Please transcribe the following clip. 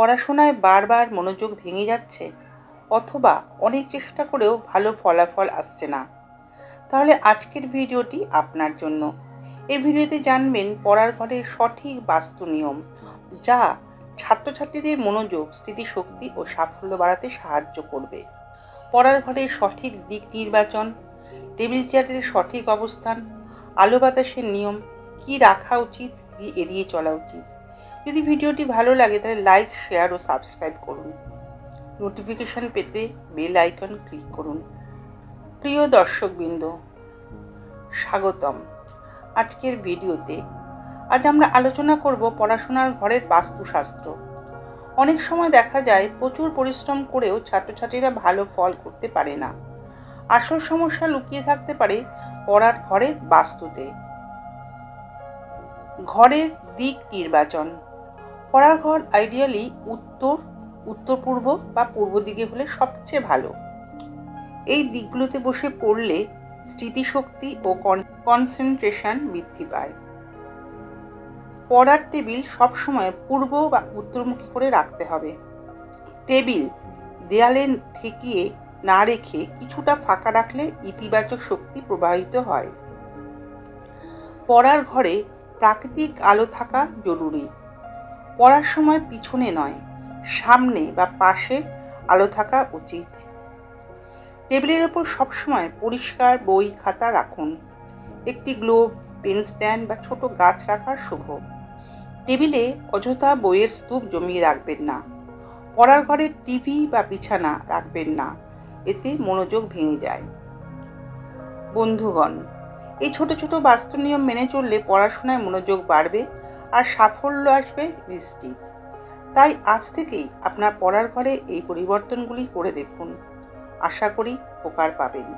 পড়াশোনায় বারবার মনোযোগ ভেঙে যাচ্ছে অথবা অনেক চেষ্টা করেও ভালো ফলাফল আসছে না, তাহলে আজকের ভিডিওটি আপনার জন্য। এই ভিডিওতে জানবেন পড়ার ঘরের সঠিক বাস্তু নিয়ম, যা ছাত্রছাত্রীদের মনোযোগ, স্মৃতিশক্তি ও সাফল্য বাড়াতে সাহায্য করবে। পড়ার ঘরের সঠিক দিক নির্বাচন, টেবিল চেয়ারের সঠিক অবস্থান, আলো বাতাসের নিয়ম, কি রাখা উচিত, কি এড়িয়ে চলা উচিত। যদি ভিডিওটি ভালো লাগে তাহলে লাইক, শেয়ার ও সাবস্ক্রাইব করুন। নোটিফিকেশন পেতে বেল আইকন ক্লিক করুন। প্রিয় দর্শকবৃন্দ, স্বাগতম আজকের ভিডিওতে। আজ আমরা আলোচনা করব পড়াশোনার ঘরের বাস্তুশাস্ত্র। অনেক সময় দেখা যায় প্রচুর পরিশ্রম করেও ছাত্রছাত্রীরা ভালো ফল করতে পারে না। আসল সমস্যা লুকিয়ে থাকতে পারে পড়ার ঘরের বাস্তুতে। ঘরের দিক নির্বাচন। পড়ার ঘর আইডিয়ালি উত্তর, উত্তর পূর্ব বা পূর্ব দিকে হলে সবচেয়ে ভালো। এই দিকগুলোতে বসে পড়লে স্মৃতিশক্তি ও কনসেন্ট্রেশন বৃদ্ধি পায়। পড়ার টেবিল সবসময় পূর্ব বা উত্তরমুখী করে রাখতে হবে। টেবিল দেয়ালে ঠেকিয়ে না রেখে কিছুটা ফাঁকা রাখলে ইতিবাচক শক্তি প্রবাহিত হয়। পড়ার ঘরে প্রাকৃতিক আলো থাকা জরুরি। পড়ার সময় পিছনে নয়, সামনে বা পাশে আলো থাকা উচিত। টেবিলের ওপর সবসময় পরিষ্কার বই খাতা রাখুন। একটি গ্লোব, পেন স্ট্যান্ড বা ছোট গাছ রাখা শুভ। টেবিলে অযথা বইয়ের স্তূপ জমিয়ে রাখবেন না। পড়ার ঘরে টিভি বা বিছানা রাখবেন না, এতে মনোযোগ ভেঙে যায়। বন্ধুগণ, এই ছোট ছোট বাস্তু নিয়ম মেনে চললে পড়াশোনায় মনোযোগ বাড়বে আর সাফল্য আসবে নিশ্চিত। তাই আজ থেকেই আপনার পড়ার ঘরে এই পরিবর্তনগুলি করে দেখুন। আশা করি উপকার পাবেন।